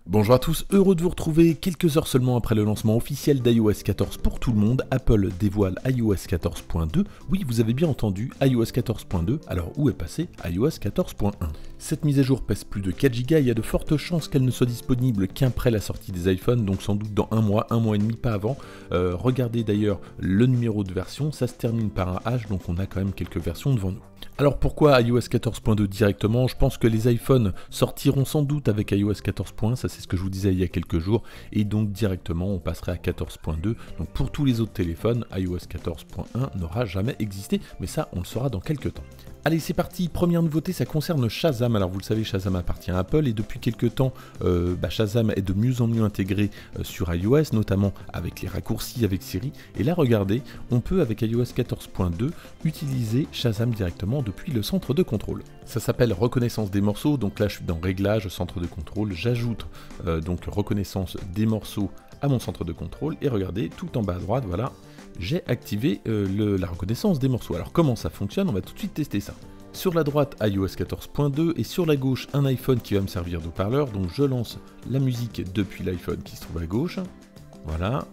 Bonjour à tous, heureux de vous retrouver. Quelques heures seulement après le lancement officiel d'iOS 14 pour tout le monde, Apple dévoile iOS 14.2. Oui, vous avez bien entendu, iOS 14.2. Alors où est passé iOS 14.1? Cette mise à jour pèse plus de 4 Go, il y a de fortes chances qu'elle ne soit disponible qu'après la sortie des iPhones, donc sans doute dans un mois et demi, pas avant. Regardez d'ailleurs le numéro de version, ça se termine par un H, donc on a quand même quelques versions devant nous. Alors pourquoi iOS 14.2 directement? Je pense que les iPhones sortiront sans doute avec iOS 14.1, ça c'est ce que je vous disais il y a quelques jours, et donc directement on passerait à 14.2. Donc pour tous les autres téléphones, iOS 14.1 n'aura jamais existé, mais ça on le saura dans quelques temps. Allez, c'est parti, première nouveauté, ça concerne Shazam. Alors vous le savez, Shazam appartient à Apple et depuis quelques temps, Shazam est de mieux en mieux intégré sur iOS, notamment avec les raccourcis avec Siri. Et là, regardez, on peut avec iOS 14.2 utiliser Shazam directement depuis le centre de contrôle. Ça s'appelle reconnaissance des morceaux, donc là je suis dans Réglages, centre de contrôle, j'ajoute donc reconnaissance des morceaux à mon centre de contrôle et regardez, tout en bas à droite, voilà, j'ai activé la reconnaissance des morceaux. Alors comment ça fonctionne? On va tout de suite tester ça. Sur la droite, iOS 14.2 et sur la gauche, un iPhone qui va me servir d'haut-parleur. Donc je lance la musique depuis l'iPhone qui se trouve à gauche. Voilà.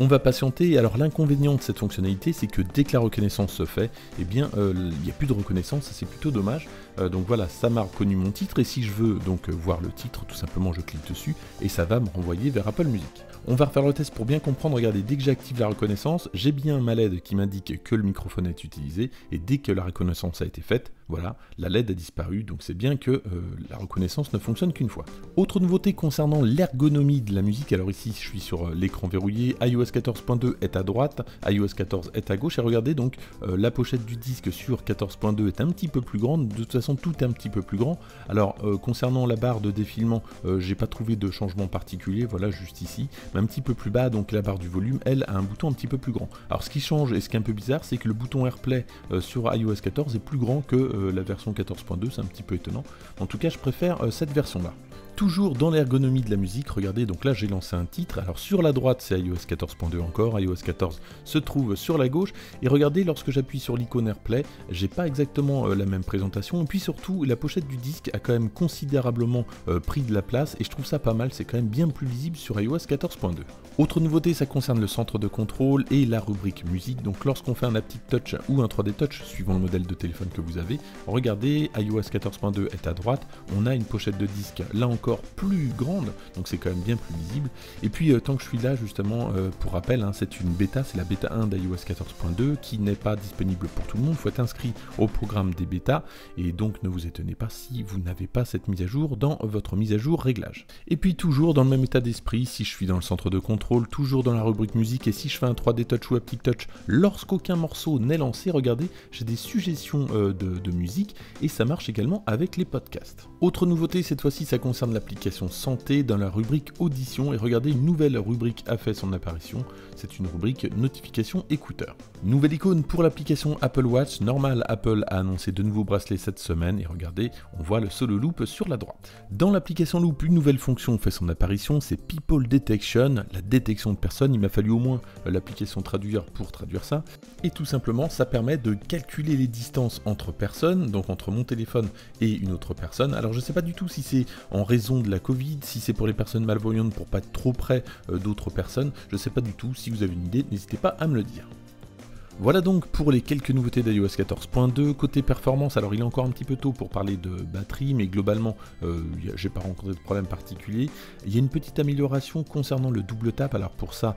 On va patienter. Alors l'inconvénient de cette fonctionnalité, c'est que dès que la reconnaissance se fait, eh bien il n'y a plus de reconnaissance, c'est plutôt dommage. Donc voilà, ça m'a reconnu mon titre et si je veux donc voir le titre, tout simplement je clique dessus et ça va me renvoyer vers Apple Music. On va refaire le test pour bien comprendre. Regardez, dès que j'active la reconnaissance, j'ai bien ma LED qui m'indique que le microphone est utilisé et dès que la reconnaissance a été faite, voilà, la LED a disparu, donc c'est bien que la reconnaissance ne fonctionne qu'une fois. Autre nouveauté concernant l'ergonomie de la musique, alors ici je suis sur l'écran verrouillé, iOS 14.2 est à droite, iOS 14 est à gauche, et regardez donc la pochette du disque sur 14.2 est un petit peu plus grande, de toute façon tout est un petit peu plus grand. Alors concernant la barre de défilement, j'ai pas trouvé de changement particulier, voilà juste ici, mais un petit peu plus bas, donc la barre du volume, elle a un bouton un petit peu plus grand. Alors ce qui change et ce qui est un peu bizarre, c'est que le bouton AirPlay sur iOS 14 est plus grand que la version 14.2, c'est un petit peu étonnant. En tout cas, je préfère cette version-là. Toujours dans l'ergonomie de la musique, regardez, donc là j'ai lancé un titre, alors sur la droite c'est iOS 14.2 encore, iOS 14 se trouve sur la gauche, et regardez, lorsque j'appuie sur l'icône AirPlay, j'ai pas exactement la même présentation, et puis surtout la pochette du disque a quand même considérablement pris de la place, et je trouve ça pas mal, c'est quand même bien plus lisible sur iOS 14.2. Autre nouveauté, ça concerne le centre de contrôle et la rubrique musique, donc lorsqu'on fait un Haptic Touch ou un 3D Touch, suivant le modèle de téléphone que vous avez, regardez, iOS 14.2 est à droite, on a une pochette de disque, là encore plus grande, donc c'est quand même bien plus visible. Et puis tant que je suis là justement, pour rappel, c'est une bêta, c'est la bêta 1 d'iOS 14.2 qui n'est pas disponible pour tout le monde, il faut être inscrit au programme des bêtas, et donc ne vous étonnez pas si vous n'avez pas cette mise à jour dans votre mise à jour réglage. Et puis toujours dans le même état d'esprit, si je suis dans le centre de contrôle, toujours dans la rubrique musique, et si je fais un 3D Touch ou Haptic Touch, lorsqu'aucun morceau n'est lancé, regardez, j'ai des suggestions de musique, et ça marche également avec les podcasts. Autre nouveauté, cette fois-ci ça concerne l'application santé dans la rubrique audition, et regardez, une nouvelle rubrique a fait son apparition, c'est une rubrique notification écouteur. Nouvelle icône pour l'application Apple Watch, normal, Apple a annoncé de nouveaux bracelets cette semaine, et regardez, on voit le solo loop sur la droite. Dans l'application Loop, une nouvelle fonction fait son apparition, c'est People Detection, la détection de personnes. Il m'a fallu au moins l'application Traduire pour traduire ça, et tout simplement ça permet de calculer les distances entre personnes, donc entre mon téléphone et une autre personne. Alors je sais pas du tout si c'est en raison de la Covid, si c'est pour les personnes malvoyantes pour pas être trop près d'autres personnes, je sais pas du tout. Si vous avez une idée, n'hésitez pas à me le dire. Voilà donc pour les quelques nouveautés d'iOS 14.2. Côté performance, alors il est encore un petit peu tôt pour parler de batterie, mais globalement, j'ai pas rencontré de problème particulier. Il y a une petite amélioration concernant le double tap. Alors pour ça,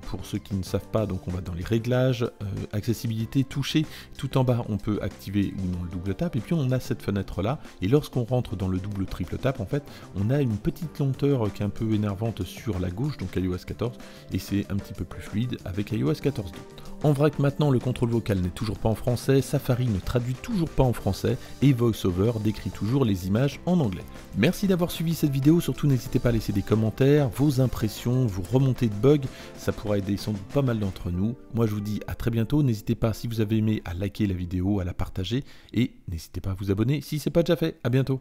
pour ceux qui ne savent pas, donc on va dans les réglages, accessibilité, toucher, tout en bas on peut activer ou non le double tap, et puis on a cette fenêtre là, et lorsqu'on rentre dans le double triple tap, en fait, on a une petite lenteur qui est un peu énervante sur la gauche, donc iOS 14, et c'est un petit peu plus fluide avec iOS 14.2. En vrai que maintenant le contrôle vocal n'est toujours pas en français, Safari ne traduit toujours pas en français et VoiceOver décrit toujours les images en anglais. Merci d'avoir suivi cette vidéo, surtout n'hésitez pas à laisser des commentaires, vos impressions, vos remontées de bugs, ça pourra aider sans doute pas mal d'entre nous. Moi je vous dis à très bientôt, n'hésitez pas si vous avez aimé à liker la vidéo, à la partager et n'hésitez pas à vous abonner si ce n'est pas déjà fait. À bientôt.